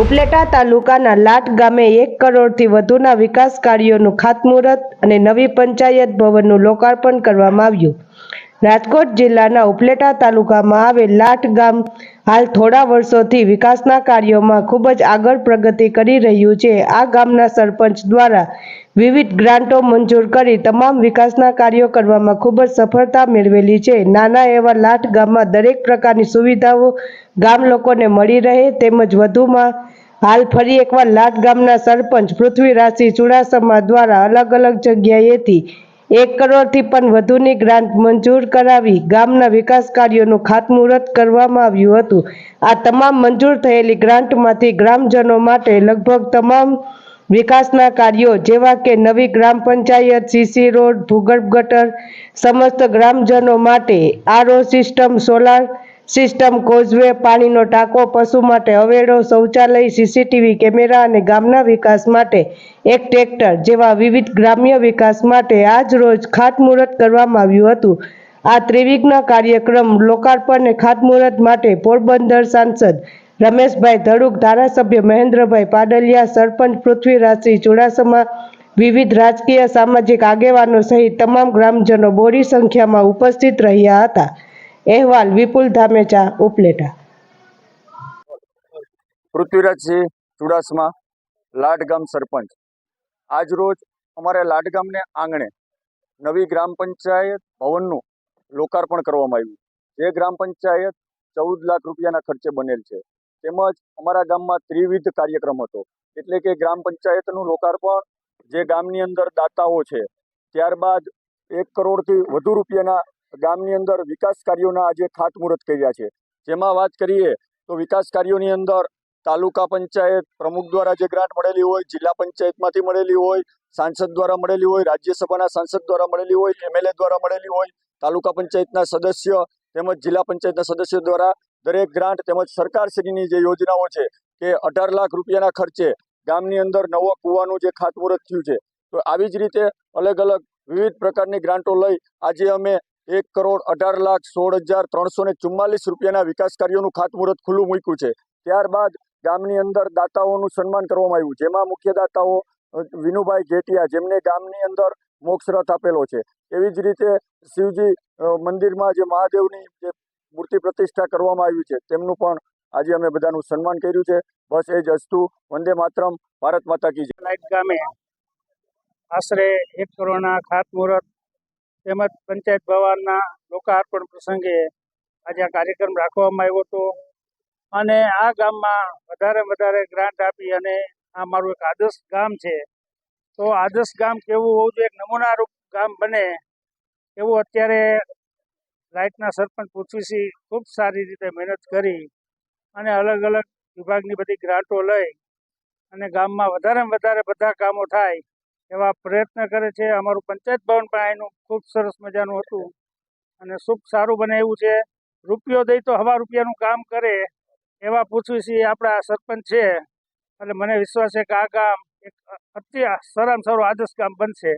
ઉપલેટા તાલુકાના લાટ ગામે 1 કરોડથી વધુના વિકાસ કાર્યોનું ખાતમુહૂર્ત અને નવી પંચાયત ભવનનું લોકાર્પણ કરવામાં આવ્યું। રાજકોટ જિલ્લાના ઉપલેટા તાલુકામાં આવેલ લાટ ગામ હાલ થોડા વર્ષોથી વિકાસના કાર્યોમાં ખૂબ જ આગળ પ્રગતિ કરી રહ્યું છે। આ ગામના સરપંચ દ્વારા વિવિધ ગ્રાન્ટો મંજૂર કરી તમામ વિકાસના કાર્યો કરવામાં ખૂબ જ સફળતા મેળવેલી છે। નાના એવા લાટ ગામમાં દરેક પ્રકારની સુવિધાઓ ગામ લોકોને મળી રહે તેમજ વધુમાં હાલ ફરી એકવાર લાટ ગામના સરપંચ પૃથ્વીરાજસિંહ ચુડાસમા દ્વારા અલગ અલગ જગ્યાએથી 1 કરોડથી પણ વધુની ગ્રાન્ટ મંજૂર કરાવી ગામના વિકાસ કાર્યોનું ખાતમુહૂર્ત કરવામાં આવ્યું હતું। આ તમામ મંજૂર થયેલી ગ્રાન્ટમાંથી ગ્રામજનો માટે લગભગ તમામ વિકાસના કાર્યો જેવા કે નવી ગ્રામ પંચાયત, સીસી રોડ, ભૂગર્ભ ગટર, સમસ્ત ગ્રામજનો માટે RO system, solar system, causeway, પાણીનો ટાંકો, પશુ માટે હવેડો, શૌચાલય, સીસીટીવી કેમેરા અને ગામના વિકાસ માટે 1 ટ્રેક્ટર જેવા વિવિધ ગ્રામ્ય વિકાસ માટે આજ રોજ ખાતમુહૂર્ત કરવામાં આવ્યું હતું। આ ત્રિવિઘ્ન કાર્યક્રમ લોકાર્પણ અને ખાતમુહૂર્ત માટે પોરબંદર સાંસદ રમેશભાઈ ધડુક, ધારાસભ્ય મહેન્દ્રભાઈ પાડલિયા, સરપંચ પૃથ્વીરાજસિંહ ચુડાસમા, વિવિધ રાજકીય સામાજિક આગેવાનો સહિત તમામ ગ્રામજનો બોડી સંખ્યામાં ઉપસ્થિત રહ્યા હતા। અહેવાલ વિપુલ ધામેચા, ઉપલેટા। પૃથ્વીરાજસિંહ ચુડાસમા, લાટ ગામ સરપંચ। આજ રોજ અમારે લાટ ગામને આંગણે નવી ગ્રામ પંચાયત ભવનનું લોકાર્પણ કરવામાં આવ્યું। જે ગ્રામ પંચાયત 14 લાખ રૂપિયાના ખર્ચે બનેલ છે। તેમજ અમારા ગામમાં ત્રિવિધ કાર્યક્રમ હતો, એટલે કે ગ્રામ પંચાયતનું લોકાર્પણ, જે ગામની અંદર દાતાઓ છે, ત્યારબાદ 1 કરોડથી વધુ રૂપિયાના ગામની અંદર વિકાસ કાર્યોના આજે ખાતમુહૂર્ત કર્યા છે। જેમાં વાત કરીએ તો વિકાસ કાર્યોની અંદર તાલુકા પંચાયત પ્રમુખ દ્વારા જે ગ્રાન્ટ મળેલી હોય, જિલ્લા પંચાયતમાંથી મળેલી હોય, સાંસદ દ્વારા મળેલી હોય, રાજ્યસભાના સાંસદ દ્વારા મળેલી હોય, એમએલએ દ્વારા મળેલી હોય, તાલુકા પંચાયતના સદસ્ય તેમજ જિલ્લા પંચાયતના સદસ્યો દ્વારા દરેક ગ્રાન્ટ તેમજ સરકારશ્રીની જે યોજનાઓ છે કે 18 લાખ રૂપિયાના ખર્ચે ગામની અંદર નવો કૂવાનું જે ખાતમુહૂર્ત થયું છે। તો આવી જ રીતે અલગ અલગ વિવિધ પ્રકારની ગ્રાન્ટો લઈ આજે અમે 1,18,16,344 રૂપિયાના વિકાસ કાર્યોનું ખાતમુહૂર્ત ખુલ્લું મૂક્યું છે। ત્યારબાદ ગામની અંદર દાતાઓનું સન્માન કરવામાં આવ્યું, જેમાં મુખ્ય દાતાઓ વિનુભાઈ ઘેટિયા, જેમને ગામની અંદર મોક્ષ રથ આપેલો છે। એવી જ રીતે શિવજી મંદિરમાં જે મહાદેવની જે મૂર્તિ પ્રતિષ્ઠા કરવામાં આવી છે તેમનું પણ આજે અમે બધાનું સન્માન કર્યું છે। બસ એ જ અસ્તુ, વંદે માતરમ, ભારત માતા કી જય। લાટ ગામે આશરે 1 કરોડના ખાતમુહૂર્ત તેમજ પંચાયત ભવનના લોકાર્પણ પ્રસંગે આજે આ કાર્યક્રમ રાખવામાં આવ્યો હતો અને આ ગામમાં વધારે ગ્રાન્ટ આપી અને આ મારું એક આદર્શ ગામ છે। તો આદર્શ ગામ કેવું હોવું જોઈએ, એક નમૂનારૂપ ગામ બને એવું અત્યારે લાઇટના સરપંચ પૃથ્વીસિંહ ખૂબ સારી રીતે મહેનત કરી અને અલગ અલગ વિભાગની બધી ગ્રાન્ટો લઈ અને ગામમાં વધારે બધા કામો થાય એવા પ્રયત્ન કરે છે। અમારું પંચાયત ભવન પણ એનું ખૂબ સરસ મજાનું હતું અને ખૂબ સારું બને એવું છે। રૂપિયો દઈ તો હવા રૂપિયાનું કામ કરે એવા પૃથ્વીસિંહ આપણા સરપંચ છે એટલે મને વિશ્વાસ છે કે આ ગામ એક અતિ સારામાં સારું આદર્શ ગામ બનશે।